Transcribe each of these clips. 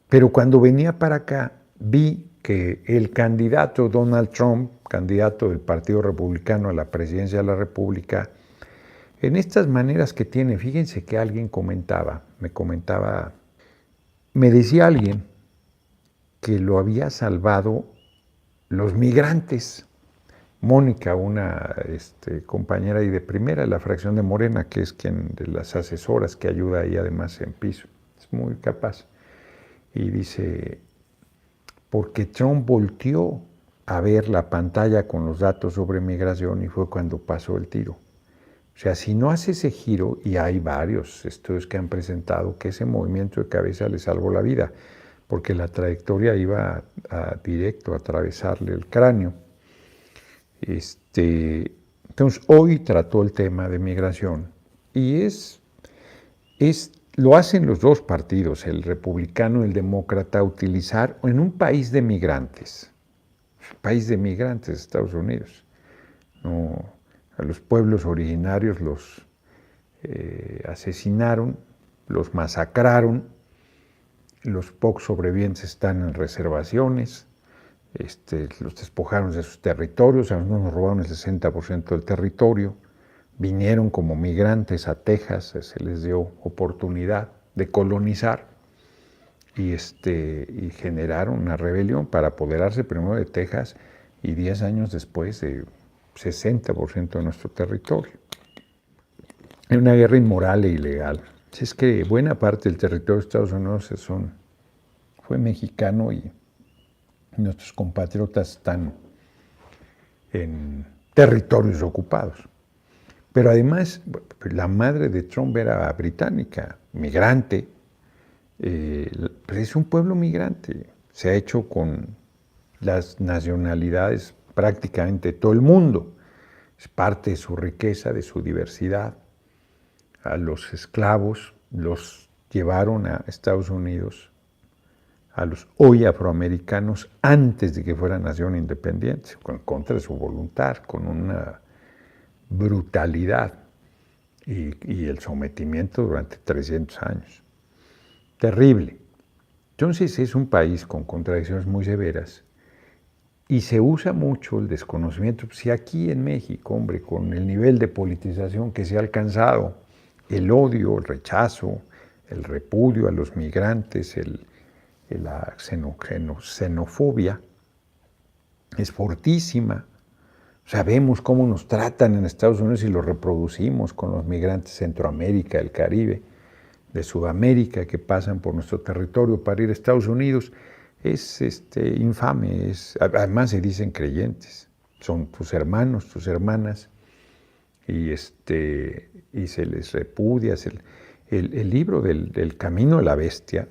Pero cuando venía para acá, vi que el candidato Donald Trump, candidato del Partido Republicano a la presidencia de la República, en estas maneras que tiene, fíjense que alguien me decía alguien que lo había salvado los migrantes. Mónica, una compañera ahí de primera de la fracción de Morena, que es quien de las asesoras que ayuda ahí además en piso, es muy capaz. Y dice, porque Trump volteó a ver la pantalla con los datos sobre migración y fue cuando pasó el tiro. O sea, si no hace ese giro, y hay varios estudios que han presentado que ese movimiento de cabeza le salvó la vida, porque la trayectoria iba directo a atravesarle el cráneo. Entonces, hoy trató el tema de migración y lo hacen los dos partidos, el republicano y el demócrata, utilizar en un país de migrantes, Estados Unidos. No, a los pueblos originarios los asesinaron, los masacraron, los pocos sobrevivientes están en reservaciones, los despojaron de sus territorios, a nosotros nos robaron el 60% del territorio, vinieron como migrantes a Texas, se les dio oportunidad de colonizar y generaron una rebelión para apoderarse primero de Texas y 10 años después de 60% de nuestro territorio. Era una guerra inmoral e ilegal. Es que buena parte del territorio de Estados Unidos fue mexicano y nuestros compatriotas están en territorios ocupados. Pero además, la madre de Trump era británica, migrante, pero es un pueblo migrante. Se ha hecho con las nacionalidades prácticamente todo el mundo. Es parte de su riqueza, de su diversidad. A los esclavos los llevaron a Estados Unidos, a los hoy afroamericanos, antes de que fueran nación independiente, en contra de su voluntad, con una brutalidad y el sometimiento durante 300 años. Terrible. Entonces es un país con contradicciones muy severas y se usa mucho el desconocimiento. Si aquí en México, hombre, con el nivel de politización que se ha alcanzado, el odio, el rechazo, el repudio a los migrantes, la xenofobia es fortísima. Sabemos cómo nos tratan en Estados Unidos y lo reproducimos con los migrantes de Centroamérica, del Caribe, de Sudamérica que pasan por nuestro territorio para ir a Estados Unidos. Es infame, además se dicen creyentes, son tus hermanos, tus hermanas, y se les repudia. El libro del Camino de la Bestia,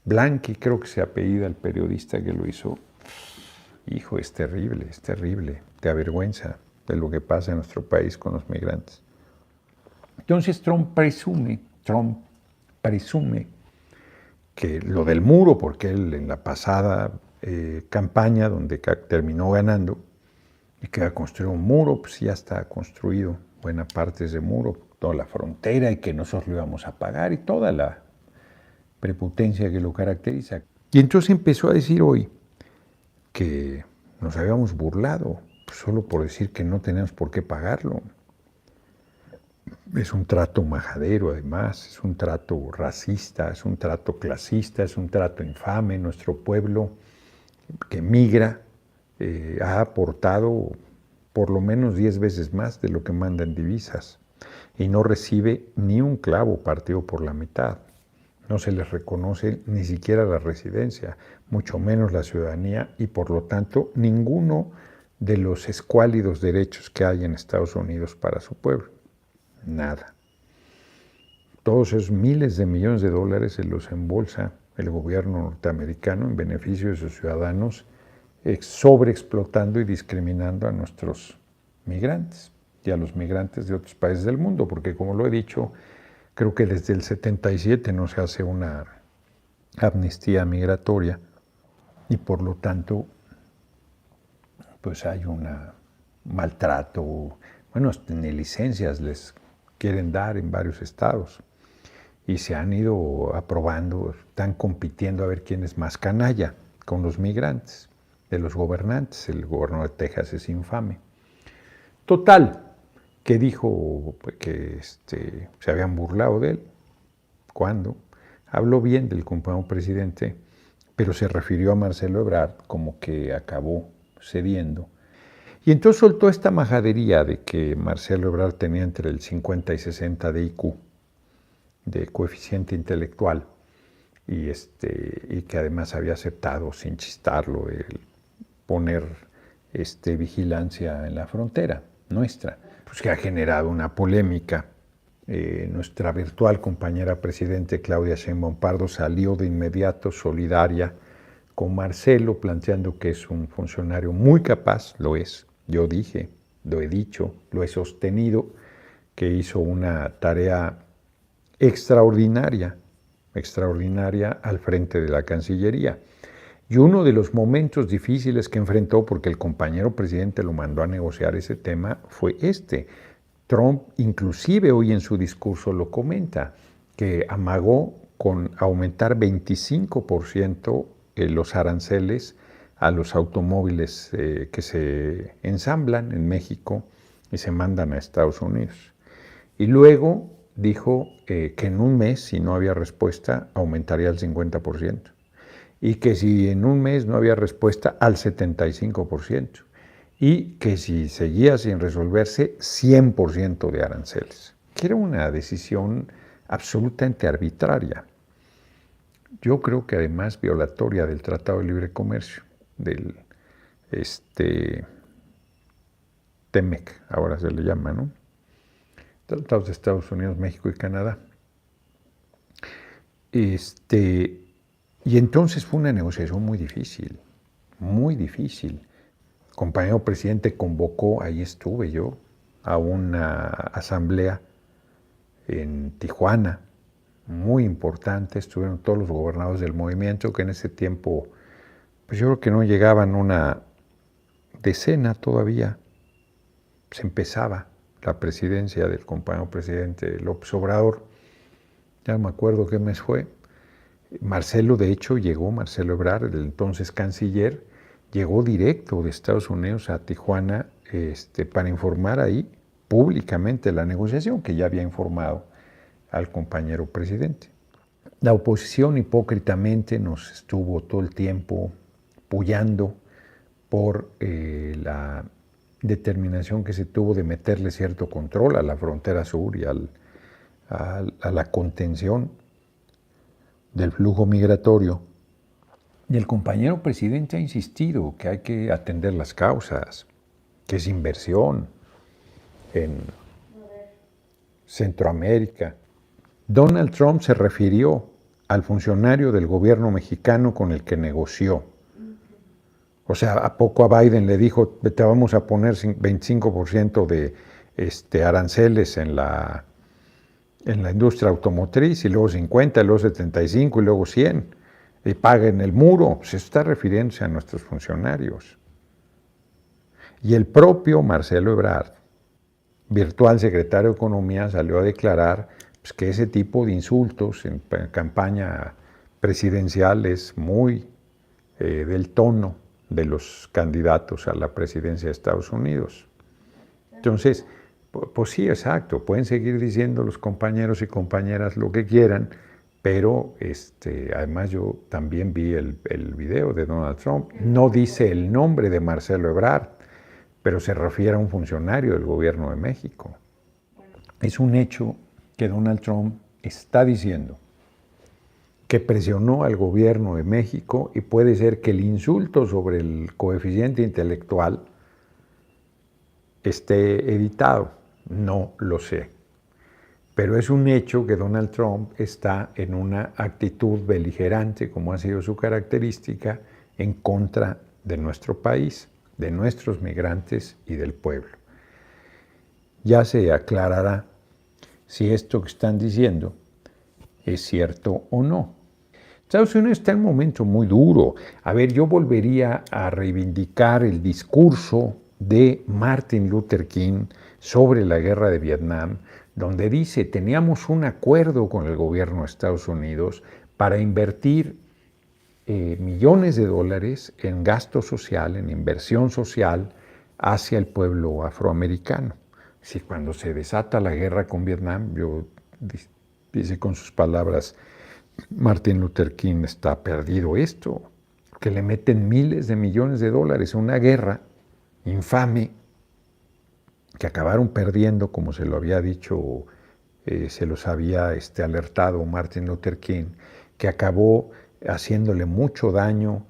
Blanqui creo que se apellida el periodista que lo hizo. Hijo, es terrible, te avergüenza de lo que pasa en nuestro país con los migrantes. Entonces Trump presume que lo del muro, porque él en la pasada campaña donde terminó ganando y que iba a construir un muro, pues ya está construido buena parte de ese muro, toda la frontera, y que nosotros lo íbamos a pagar y toda la prepotencia que lo caracteriza. Y entonces empezó a decir hoy que nos habíamos burlado solo por decir que no teníamos por qué pagarlo. Es un trato majadero, además, es un trato racista, es un trato clasista, es un trato infame. Nuestro pueblo que migra ha aportado por lo menos 10 veces más de lo que manda en divisas y no recibe ni un clavo partido por la mitad. No se les reconoce ni siquiera la residencia, mucho menos la ciudadanía y por lo tanto ninguno de los escuálidos derechos que hay en Estados Unidos para su pueblo. Nada. Todos esos miles de millones de dólares se los embolsa el gobierno norteamericano en beneficio de sus ciudadanos, sobreexplotando y discriminando a nuestros migrantes y a los migrantes de otros países del mundo, porque como lo he dicho, creo que desde el 77 no se hace una amnistía migratoria y por lo tanto pues hay un maltrato. Bueno, ni licencias les quieren dar en varios estados y se han ido aprobando, están compitiendo a ver quién es más canalla con los migrantes, de los gobernantes. El gobernador de Texas es infame. Total, que dijo que se habían burlado de él. ¿Cuándo? Habló bien del compañero presidente, pero se refirió a Marcelo Ebrard como que acabó cediendo. Y entonces soltó esta majadería de que Marcelo Ebrard tenía entre el 50 y 60 de IQ, de coeficiente intelectual, y que además había aceptado, sin chistarlo, el poner vigilancia en la frontera nuestra, pues que ha generado una polémica. Nuestra virtual compañera presidente Claudia Sheinbaum Pardo salió de inmediato solidaria con Marcelo, planteando que es un funcionario muy capaz, lo es. Yo dije, lo he dicho, lo he sostenido, que hizo una tarea extraordinaria al frente de la Cancillería. Y uno de los momentos difíciles que enfrentó, porque el compañero presidente lo mandó a negociar ese tema, fue este. Trump inclusive hoy en su discurso lo comenta, que amagó con aumentar 25% los aranceles a los automóviles que se ensamblan en México y se mandan a Estados Unidos. Y luego dijo que en un mes, si no había respuesta, aumentaría al 50%. Y que si en un mes no había respuesta, al 75%. Y que si seguía sin resolverse, 100% de aranceles. Que era una decisión absolutamente arbitraria. Yo creo que además violatoria del Tratado de Libre Comercio, del TEMEC, ahora se le llama, ¿no? Tratados de Estados Unidos, México y Canadá. Y entonces fue una negociación muy difícil, muy difícil. El compañero presidente convocó, ahí estuve yo, a una asamblea en Tijuana, muy importante. Estuvieron todos los gobernadores del movimiento, que en ese tiempo, pues yo creo que no llegaban una decena todavía. Se empezaba la presidencia del compañero presidente López Obrador. Ya no me acuerdo qué mes fue. Marcelo, de hecho, llegó, Marcelo Ebrard, el entonces canciller, llegó directo de Estados Unidos a Tijuana para informar ahí públicamente la negociación, que ya había informado al compañero presidente. La oposición hipócritamente nos estuvo todo el tiempo pullando por la determinación que se tuvo de meterle cierto control a la frontera sur y a la contención del flujo migratorio. Y el compañero presidente ha insistido que hay que atender las causas, que es inversión en Centroamérica. Donald Trump se refirió al funcionario del gobierno mexicano con el que negoció. O sea, ¿a poco a Biden le dijo, te vamos a poner 25% de aranceles en la industria automotriz, y luego 50, y luego 75, y luego 100, y paguen el muro? Se está refiriéndose a nuestros funcionarios. Y el propio Marcelo Ebrard, virtual secretario de Economía, salió a declarar pues, que ese tipo de insultos en campaña presidencial es muy del tono de los candidatos a la presidencia de Estados Unidos. Entonces, pues sí, exacto, pueden seguir diciendo los compañeros y compañeras lo que quieran, pero además yo también vi el video de Donald Trump. No dice el nombre de Marcelo Ebrard, pero se refiere a un funcionario del gobierno de México. Es un hecho que Donald Trump está diciendo que presionó al gobierno de México, y puede ser que el insulto sobre el coeficiente intelectual esté editado, no lo sé. Pero es un hecho que Donald Trump está en una actitud beligerante, como ha sido su característica, en contra de nuestro país, de nuestros migrantes y del pueblo. Ya se aclarará si esto que están diciendo es cierto o no. Estados Unidos está en un momento muy duro. A ver, yo volvería a reivindicar el discurso de Martin Luther King sobre la guerra de Vietnam, donde dice, teníamos un acuerdo con el gobierno de Estados Unidos para invertir millones de dólares en gasto social, en inversión social hacia el pueblo afroamericano. Si cuando se desata la guerra con Vietnam, dice con sus palabras, Martin Luther King, está perdido esto, que le meten miles de millones de dólares a una guerra infame que acabaron perdiendo, como se lo había dicho, se los había alertado Martin Luther King, que acabó haciéndole mucho daño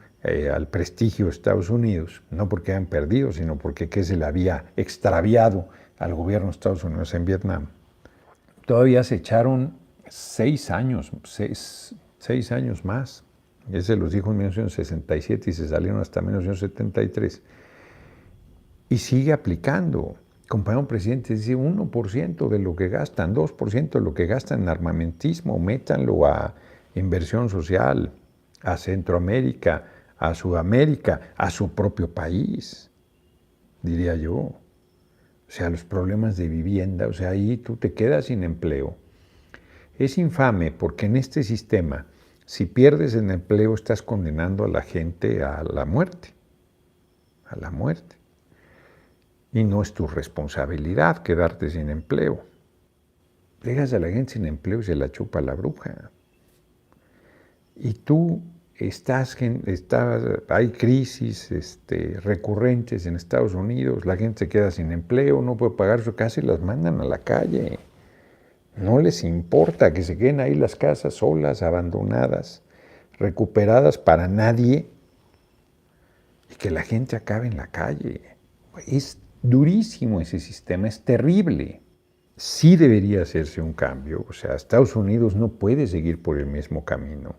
al prestigio de Estados Unidos, no porque hayan perdido, sino porque se le había extraviado al gobierno de Estados Unidos en Vietnam. Todavía se echaron 6 años más. Ese los dijo en 1967 y se salieron hasta 1973. Y sigue aplicando. Compañero presidente dice 1% de lo que gastan, 2% de lo que gastan en armamentismo, métanlo a inversión social, a Centroamérica, a Sudamérica, a su propio país, diría yo. O sea, los problemas de vivienda, o sea, ahí tú te quedas sin empleo. Es infame porque en este sistema, si pierdes el empleo, estás condenando a la gente a la muerte. A la muerte. Y no es tu responsabilidad quedarte sin empleo. Dejas a la gente sin empleo y se la chupa la bruja. Y tú hay crisis recurrentes en Estados Unidos, la gente se queda sin empleo, no puede pagar su casa y las mandan a la calle. No les importa que se queden ahí las casas solas, abandonadas, recuperadas para nadie y que la gente acabe en la calle. Es durísimo ese sistema, es terrible. Sí debería hacerse un cambio, o sea, Estados Unidos no puede seguir por el mismo camino.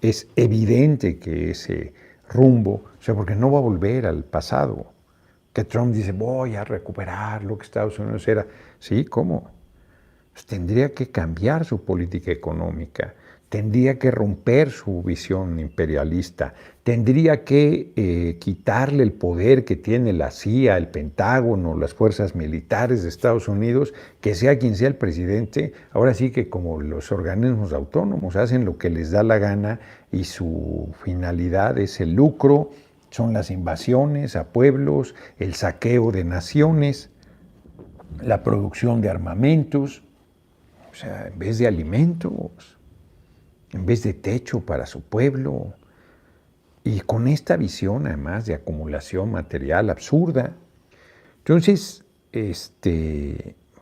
Es evidente que ese rumbo, o sea, porque no va a volver al pasado. Que Trump dice, voy a recuperar lo que Estados Unidos era. Sí, ¿cómo? Pues tendría que cambiar su política económica, tendría que romper su visión imperialista, tendría que quitarle el poder que tiene la CIA, el Pentágono, las fuerzas militares de Estados Unidos, que sea quien sea el presidente, ahora sí que como los organismos autónomos hacen lo que les da la gana y su finalidad es el lucro, son las invasiones a pueblos, el saqueo de naciones, la producción de armamentos, o sea, en vez de alimentos, en vez de techo para su pueblo, y con esta visión además de acumulación material absurda. Entonces, pues,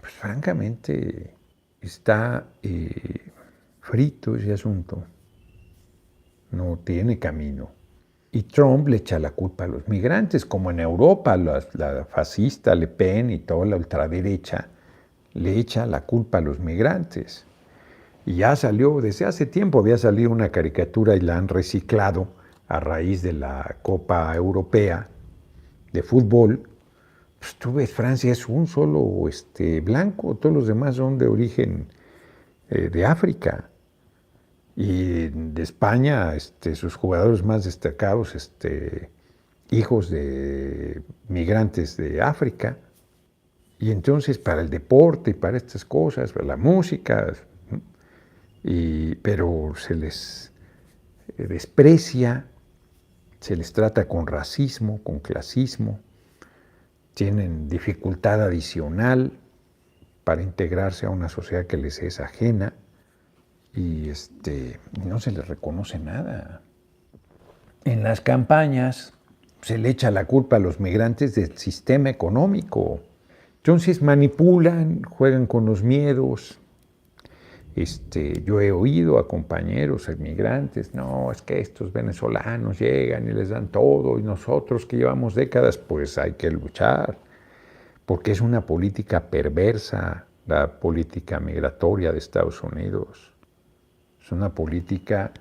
francamente, está frito ese asunto, no tiene camino. Y Trump le echa la culpa a los migrantes, como en Europa, la fascista Le Pen y toda la ultraderecha le echa la culpa a los migrantes. Y ya salió, desde hace tiempo había salido una caricatura y la han reciclado a raíz de la Copa Europea de fútbol. Pues tú ves, Francia es un solo blanco, todos los demás son de origen de África. Y de España, sus jugadores más destacados, hijos de migrantes de África. Y entonces para el deporte y para estas cosas, para la música, pero se les desprecia, se les trata con racismo, con clasismo, tienen dificultad adicional para integrarse a una sociedad que les es ajena y no se les reconoce nada. En las campañas se le echa la culpa a los migrantes del sistema económico. Entonces manipulan, juegan con los miedos. Yo he oído a compañeros inmigrantes, no, es que estos venezolanos llegan y les dan todo, y nosotros que llevamos décadas, pues hay que luchar, porque es una política perversa, la política migratoria de Estados Unidos. Es una política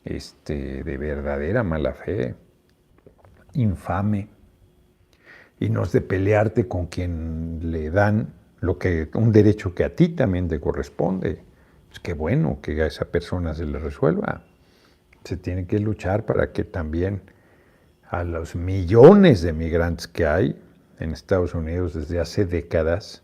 de verdadera mala fe, infame, y no es de pelearte con quien le dan un derecho que a ti también te corresponde. Pues qué bueno que a esa persona se le resuelva. Se tiene que luchar para que también a los millones de migrantes que hay en Estados Unidos desde hace décadas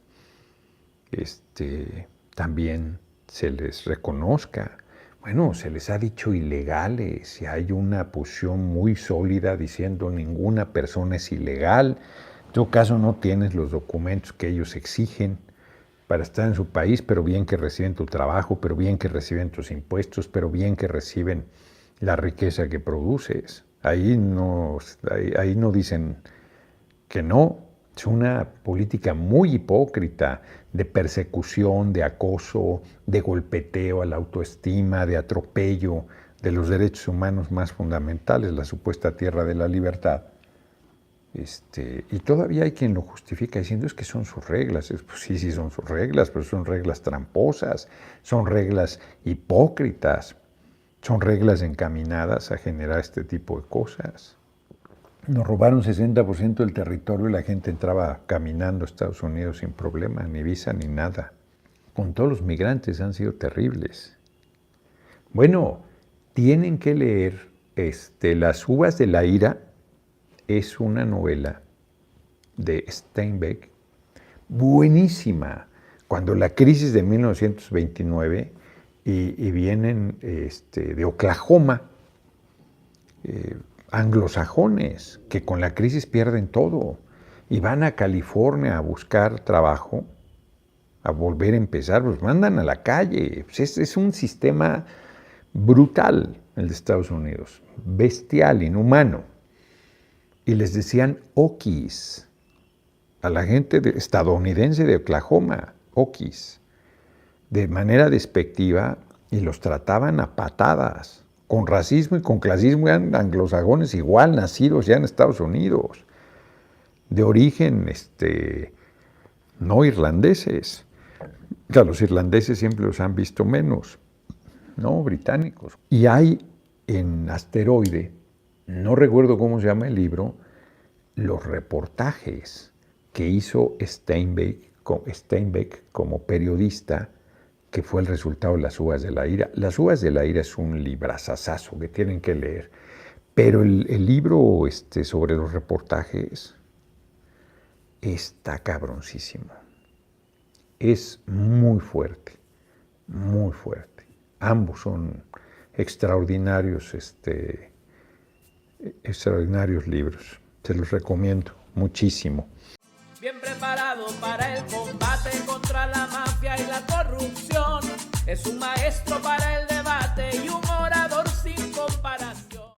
también se les reconozca. Bueno, se les ha dicho ilegales y hay una posición muy sólida diciendo ninguna persona es ilegal. En todo caso no tienes los documentos que ellos exigen para estar en su país, pero bien que reciben tu trabajo, pero bien que reciben tus impuestos, pero bien que reciben la riqueza que produces. Ahí no dicen que no. Es una política muy hipócrita de persecución, de acoso, de golpeteo a la autoestima, de atropello de los derechos humanos más fundamentales, la supuesta tierra de la libertad. Y todavía hay quien lo justifica diciendo es que son sus reglas. Pues sí, sí son sus reglas, pero son reglas tramposas, son reglas hipócritas, son reglas encaminadas a generar este tipo de cosas. Nos robaron 60% del territorio y la gente entraba caminando a Estados Unidos sin problema, ni visa ni nada. Con todos los migrantes han sido terribles. Bueno, tienen que leer Las uvas de la ira. Es una novela de Steinbeck, buenísima. Cuando la crisis de 1929 y vienen de Oklahoma, anglosajones, que con la crisis pierden todo y van a California a buscar trabajo, a volver a empezar, pues mandan a la calle. Pues es un sistema brutal el de Estados Unidos, bestial, inhumano. Y les decían Okies a la gente estadounidense de Oklahoma, Okies, de manera despectiva, y los trataban a patadas, con racismo y con clasismo. Eran anglosajones igual, nacidos ya en Estados Unidos, de origen no irlandeses. Claro, los irlandeses siempre los han visto menos, no británicos. Y hay en Asteroide, no recuerdo cómo se llama el libro, los reportajes que hizo Steinbeck como periodista, que fue el resultado de Las uvas de la ira. Las uvas de la ira es un librazazazo que tienen que leer, pero el libro sobre los reportajes está cabroncísimo. Es muy fuerte, muy fuerte. Ambos son extraordinarios, extraordinarios libros. Se los recomiendo muchísimo. Bien preparado para el combate contra la mafia y la corrupción. Es un maestro para el debate y un orador sin comparación.